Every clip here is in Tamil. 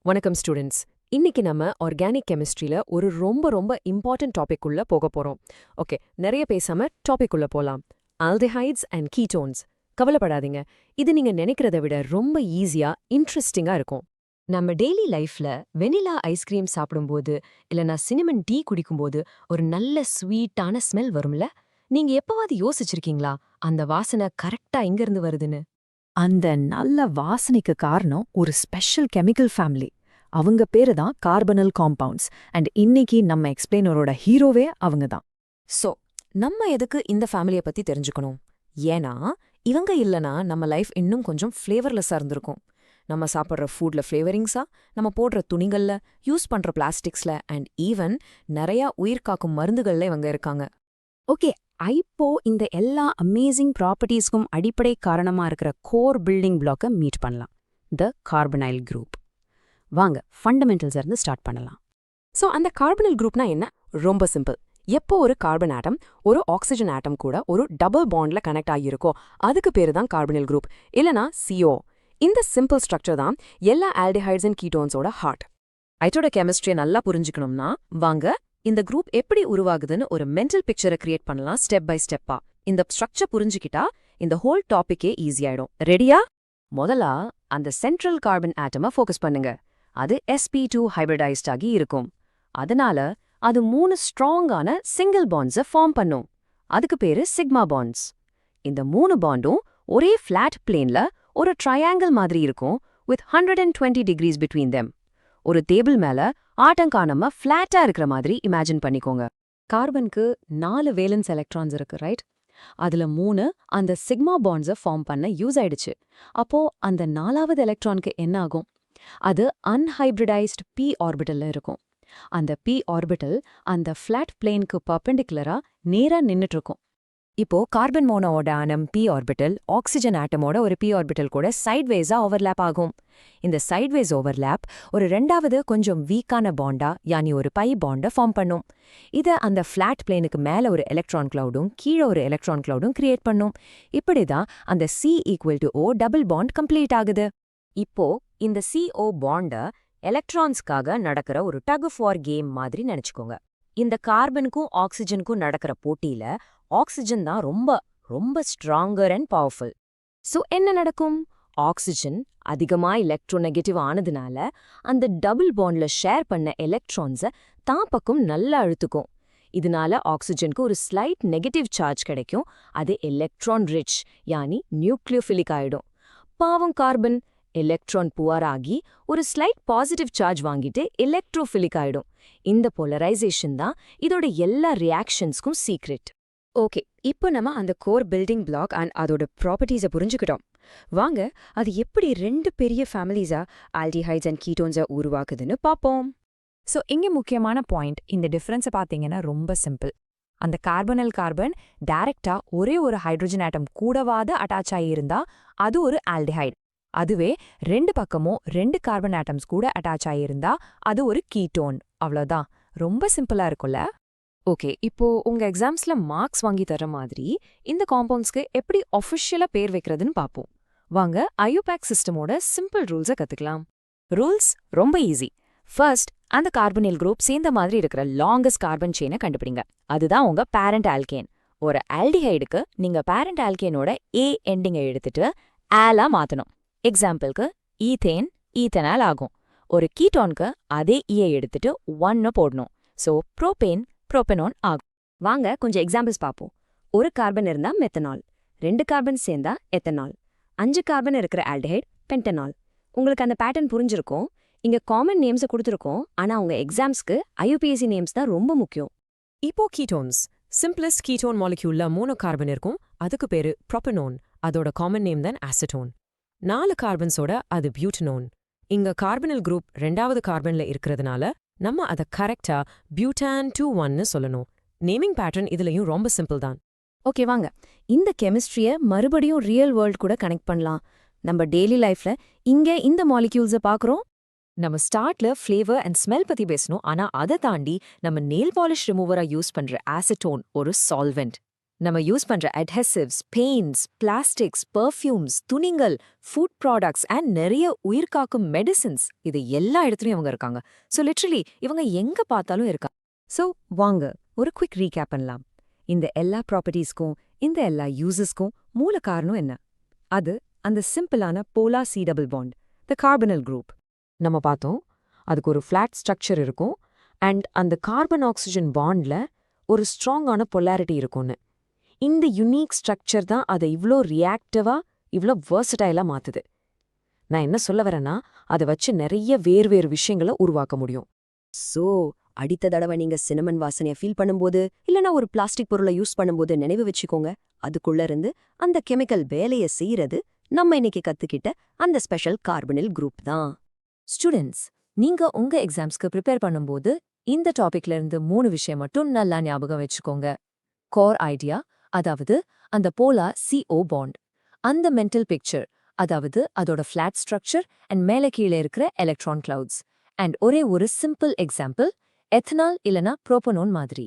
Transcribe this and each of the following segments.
வணக்கம் ஸ்டூடெண்ட்ஸ். இன்னைக்கு நம்ம ஆர்கானிக் கெமிஸ்ட்ரியில ஒரு ரொம்ப ரொம்ப இம்பார்ட்டன்ட் டாபிக் உள்ள போக போறோம். ஓகே, நிறைய பேசாம டாபிக் உள்ள போலாம். Aldehydes and ketones. கவலைப்படாதீங்க, இது நீங்க நினைக்கிறத விட ரொம்ப ஈஸியா இன்ட்ரெஸ்டிங்கா இருக்கும். நம்ம டெய்லி லைஃப்ல வெனிலா ஐஸ்கிரீம் சாப்பிடும்போது இல்லனா சினமன் டீ குடிக்கும்போது ஒரு நல்ல ஸ்வீட்டான ஸ்மெல் வரும்ல. நீங்க எப்பவாவது யோசிச்சிருக்கீங்களா அந்த வாசனை கரெக்டா எங்க இருந்து வருதுன்னு? அந்த நல்ல வாசனைக்கு காரணம் ஒரு ஸ்பெஷல் கெமிக்கல் ஃபேமிலி. அவங்க பேரு தான் கார்பனல் காம்பவுண்ட்ஸ். அண்ட் இன்னைக்கு நம்ம எக்ஸ்பிளைனரோட ஹீரோவே அவங்க தான். சோ, நம்ம எதுக்கு இந்த ஃபேமிலியை பத்தி தெரிஞ்சுக்கணும்? ஏன்னா இவங்க இல்லனா நம்ம லைஃப் இன்னும் கொஞ்சம் ஃப்ளேவர்லெஸ்ஸா இருந்திருக்கும். நம்ம சாப்பிட்ற ஃபுட்ல ஃப்ளேவரிங்ஸா, நம்ம போடுற துணிகள்ல, யூஸ் பண்ற பிளாஸ்டிக்ஸ்ல அண்ட் ஈவன் நிறைய உயிர் காக்கும் மருந்துகள்ல இவங்க இருக்காங்க. ஓகே, இப்போ இந்த எல்லா அமேசிங் ப்ராப்பர்ட்டிஸ்க்கும் அடிப்படை காரணமா இருக்கிற கோர் பில்டிங் பிளாக்கை மீட் பண்ணலாம். த கார்பனைல் குரூப். வாங்க ஃபண்டமெண்டல்ஸ் இருந்து ஸ்டார்ட் பண்ணலாம். சோ, அந்த கார்பனல் குரூப்னா என்ன? ரொம்ப சிம்பிள். எப்போ ஒரு கார்பன் ஆட்டம் ஒரு ஆக்சிஜன் ஆட்டம் கூட ஒரு டபுள் பாண்ட்ல கனெக்ட் ஆகியிருக்கோ அதுக்கு பேரு தான் கார்பனல் குரூப், இல்லனா CO. இந்த சிம்பிள் ஸ்ட்ரக்சர் தான் எல்லா ஆல்டிஹைட்ஸ் அண்ட் கீட்டோன்ஸோட ஹார்ட். ஐட்டோட கெமிஸ்ட்ரியை நல்லா புரிஞ்சுக்கணும்னா வாங்க இந்த குரூப் எப்படி உருவாகுதுன்னு ஒரு மென்டல் பிக்சரை கிரியேட் பண்ணலாம் ஸ்டெப் பை ஸ்டெப்பா. இந்த ஸ்ட்ரக்சர் புரிஞ்சுக்கிட்டா இந்த ஹோல் டாபிக்கே ஈஸியாயிடும். ரெடியா? முதலா அந்த சென்ட்ரல் கார்பன் ஆட்டமை ஃபோக்கஸ் பண்ணுங்க. அது sp2 ஹைபிரிடைஸ்ட் ஆகி இருக்கும். அதனால அது 3 ஸ்ட்ராங்கான சிங்கிள் பாண்ட்ஸை ஃபார்ம் பண்ணும். அதுக்கு பேரு சிக்மா பாண்ட்ஸ். இந்த 3 பாண்டும் ஒரே ஃபிளாட் பிளேன்ல ஒரு ட்ரையாங்கிள் மாதிரி இருக்கும், வித் 120 டிகிரிஸ் பிட்வீன் தெம். ஒரு டேபிள் மேல ஆட்டம் காணாம ஃபிளாட்டா இருக்கிற மாதிரி இமேஜின் பண்ணிக்கோங்க. கார்பனுக்கு 4 வேலன்ஸ் எலக்ட்ரான்ஸ் இருக்கு, ரைட்? அதுல 3 அந்த சிக்மா பாண்ட்ஸை ஃபார்ம் பண்ண யூஸ் ஆயிடுச்சு. அப்போ அந்த 4வது எலக்ட்ரானுக்கு என்ன ஆகும்? அது அன்ஹைபிரிடைஸ்ட் p ஆர்பிட்டல்ல இருக்கும். அந்த p ஆர்பிட்டல் அந்த ஃபிளாட் பிளேனுக்கு பர்பெண்டிகுலரா நேரா நின்னுட்டு இருக்கும். இப்போ கார்பன் மோனோவோட ஆனம் p ஆர்பிட்டல் ஆக்சிஜன் ஆட்டமோட ஒரு p ஆர்பிட்டல் கூட சைட்வேஸா ஓவர்லேப் ஆகும். இந்த சைட்வேஸ் ஓவர்லேப் ஒரு ரெண்டாவது கொஞ்சம் வீக்கான பாண்டா, யானி ஒரு பை பாண்டை ஃபார்ம் பண்ணும். இது அந்த ஃபிளாட் பிளேனுக்கு மேல ஒரு எலக்ட்ரான் கிளவுடும் கீழே ஒரு எலக்ட்ரான் கிளவுடும் கிரியேட் பண்ணும். இப்படிதான் அந்த C=O டபுள் பாண்ட் கம்ப்ளீட் ஆகுது. இப்போ இந்த CO பாண்டை எலக்ட்ரான்ஸ்க்காக நடக்கிற ஒரு டக் ஆஃப் வார் கேம் மாதிரி நினைச்சுக்கோங்க. இந்த கார்பனுக்கும் ஆக்சிஜனுக்கும் நடக்கிற போட்டியில ஆக்சிஜன் தான் ரொம்ப ரொம்ப ஸ்ட்ராங்கர் அண்ட் பவர்ஃபுல். சோ என்ன நடக்கும்? ஆக்சிஜன் அதிகமா எலக்ட்ரோநெகட்டிவ் ஆனதுனால அந்த டபுள் பாண்ட்ல ஷேர் பண்ண எலக்ட்ரான்ஸை தான் பக்கம் நல்லா அழுத்துக்கும். இதனால ஆக்சிஜனுக்கு ஒரு ஸ்லைட் நெகட்டிவ் சார்ஜ் கிடைக்கும். அது எலக்ட்ரான் ரிச், யானி நியூக்ளியோஃபிலிக் ஆயிடும். பாவம் கார்பன் எலக்ட்ரான் புவர் ஆகி ஒரு ஸ்லைட் பாசிட்டிவ் சார்ஜ் வாங்கிட்டு எலக்ட்ரோஃபிலிக் ஆயிடும். இந்த போலரைசேஷன் தான் இதோட எல்லா ரியாக்ஷன்ஸ்க்கும் சீக்ரெட். ஓகே, இப்போ நம்ம அந்த கோர் பில்டிங் பிளாக் அண்ட் அதோட ப்ராப்பர்ட்டிஸை புரிஞ்சுக்கிட்டோம். வாங்க அது எப்படி 2 பெரிய ஃபேமிலிஸா ஆல்டிஹைட்ஸ் அண்ட் கீட்டோன்ஸை உருவாக்குதுன்னு பார்ப்போம். ஸோ இங்கே முக்கியமான பாயிண்ட், இந்த டிஃபரன்ஸை பார்த்தீங்கன்னா ரொம்ப சிம்பிள். அந்த கார்பனல் கார்பன் டைரக்டா ஒரே ஒரு ஹைட்ரோஜன் ஆட்டம் கூடவாத அட்டாச் ஆகியிருந்தா அது ஒரு ஆல்டிஹைட். அதுவே 2 பக்கமும் 2 கார்பன் ஆட்டம்ஸ் கூட அட்டாச் ஆகியிருந்தா அது ஒரு கீட்டோன். அவ்வளோதான். ரொம்ப சிம்பிளா இருக்கும்ல? ஓகே, இப்போ உங்க எக்ஸாம்ஸ்ல மார்க்ஸ் வாங்கி தர மாதிரி இந்த காம்பவுண்ட்ஸ்க்கு எப்படி ஆஃபிஷியலா பேர் வைக்கிறதுன்னு பார்ப்போம். வாங்க IUPAC சிஸ்டமோட சிம்பிள் ரூல்ஸை கத்துக்கலாம். ரூல்ஸ் ரொம்ப ஈஸி. ஃபர்ஸ்ட், அந்த கார்பனில் குரூப் சேர்ந்த மாதிரி இருக்கிற லாங்கஸ்ட் கார்பன் செயினை கண்டுபிடிங்க. அதுதான் உங்க பேரண்ட் ஆல்கேன். ஒரு ஆல்டிஹைடுக்கு நீங்க பேரண்ட் ஆல்கேனோட A எண்டிங்கை எடுத்துட்டு ஆலா மாத்தணும். எக்ஸாம்பிளுக்கு ஈத்தேன் ஈத்தனால் ஆகும். ஒரு கீட்டோனுக்கு அதே ஈயை எடுத்துட்டு 1 போடணும். ஸோ ப்ரோபேன் ப்ரோபெனான் ஆகும். வாங்க கொஞ்சம் எக்ஸாம்பிள்ஸ் பார்ப்போம். ஒரு கார்பன் இருந்தா மெத்தனால், 2 கார்பன் சேர்ந்தா எத்தனால், 5 கார்பன் இருக்கிற ஆல்டிஹைட் பென்டனால். உங்களுக்கு அந்த பேட்டர்ன் புரிஞ்சிருக்கும். இங்க காமன் நேம்ஸை கொடுத்துருக்கோம், ஆனா உங்க எக்ஸாம்ஸ்க்கு IUPAC நேம்ஸ் தான் ரொம்ப முக்கியம். இப்போ கீட்டோன்ஸ். சிம்பிளஸ்ட் கீட்டோன் மாலிக்யூல்ல 3 கார்பன் இருக்கும். அதுக்கு பேரு ப்ரோபெனோன். அதோட காமன் நேம் தான் ஆசிட்டோன். 4 கார்பன்ஸோட அது பியூட்டனோன். இங்க கார்பனல் குரூப் 2வது கார்பன்ல இருக்கிறதுனால நம்ம அதை கரெக்டா பியூட்டான்-2,1ன்னு சொல்லணும். நேமிங் பேட்டர்ன் இதுலயும் ரொம்ப சிம்பிள் தான். ஓகே, வாங்க இந்த கெமிஸ்ட்ரியை மறுபடியும் ரியல் வேர்ல்ட் கூட கனெக்ட் பண்ணலாம். நம்ம டெய்லி லைஃப்ல இங்க இந்த மாலிக்யூல்ஸை பார்க்குறோம். நம்ம ஸ்டார்ட்ல ஃப்ளேவர் அண்ட் ஸ்மெல் பத்தி பேசணும், ஆனா அதை தாண்டி நம்ம நெயில் பாலிஷ் ரிமூவரா யூஸ் பண்ற ஆசிட்டோன் ஒரு சால்வெண்ட். நம்ம யூஸ் பண்ற அட்ஹெசிவ்ஸ், பெயிண்ட்ஸ், பிளாஸ்டிக்ஸ், பெர்ஃப்யூம்ஸ், துணிகள், ஃபுட் ப்ராடக்ட்ஸ் அண்ட் நிறைய உயிர்காக்கும் மெடிசின்ஸ் இது எல்லா இடத்துலயும் இவங்க இருக்காங்க. ஸோ லிட்ரலி இவங்க எங்க பார்த்தாலும் இருக்காங்க. ஸோ வாங்க ஒரு குவிக் ரீகேப் பண்ணலாம். இந்த எல்லா ப்ராப்பர்ட்டிஸ்க்கும் இந்த எல்லா யூசஸ்க்கும் மூல காரணம் என்ன? அது அந்த சிம்பிளான போலார் சி டபுள் பாண்ட், த கார்பனல் குரூப். நம்ம பார்த்தோம் அதுக்கு ஒரு ஃப்ளாட் ஸ்ட்ரக்சர் இருக்கும் அண்ட் அந்த கார்பன் ஆக்சிஜன் பாண்ட்ல ஒரு ஸ்ட்ராங்கான பொலாரிட்டி இருக்கும்னு. இந்த யுனிக் ஸ்ட்ரக்சர் தான் அதை இவ்ளோ ரியாக்டிவா இவ்ளோ வெர்சடைலா மாத்துது. நான் என்ன சொல்ல வரேன்னா அதை வச்சு நிறைய வேறு விஷயங்களை உருவாக்க முடியும். சோ அடுத்த தடவை நீங்க சினமன் வாசனைய ஃபீல் பண்ணும்போது இல்லனா ஒரு பிளாஸ்டிக் பொருளை யூஸ் பண்ணும்போது நினைவு வச்சுக்கோங்க, அதுக்குள்ள இருந்து அந்த கெமிக்கல் வேலைய செய்யறது நம்ம இன்னைக்கு கத்துக்கிட்ட அந்த ஸ்பெஷல் கார்பனில் குரூப் தான். ஸ்டூடெண்ட்ஸ், நீங்க உங்க எக்ஸாம்ஸ்க்கு ப்ரிப்பேர் பண்ணும்போது இந்த டாபிக்ல இருந்து 3 விஷயம் மட்டும் நல்லா ஞாபகம் வச்சுக்கோங்க. கோர் ஐடியா, அதாவது அந்த போலார் CO பாண்ட், அந்த மென்டல் பிக்சர், அதாவது அதோட ஃபிளாட் ஸ்ட்ரக்சர் அண்ட் மேலே கீழே இருக்கிற எலக்ட்ரான் கிளவுட்ஸ், அண்ட் ஒரே ஒரு சிம்பிள் எக்ஸாம்பிள் எத்தனால் இல்லனா புரோபனோன் மாதிரி.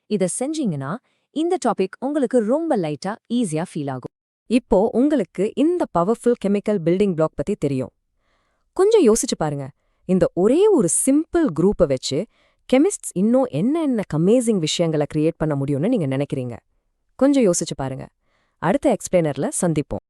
இதை செஞ்சீங்கன்னா இந்த டாபிக் உங்களுக்கு ரொம்ப லைட்டா ஈஸியா ஃபீல் ஆகும். இப்போ உங்களுக்கு இந்த பவர்ஃபுல் கெமிக்கல் பில்டிங் பிளாக் பத்தி தெரியும். கொஞ்சம் யோசிச்சு பாருங்க, இந்த ஒரே ஒரு சிம்பிள் குரூப்பை வச்சு கெமிஸ்ட்ஸ் இன்னும் என்ன அமேசிங் விஷயங்களை கிரியேட் பண்ண முடியும்னு நீங்க நினைக்கிறீங்க? கொஞ்சம் யோசிச்சு பாருங்க. அடுத்த எக்ஸ்பிளைனர்ல சந்திப்போம்.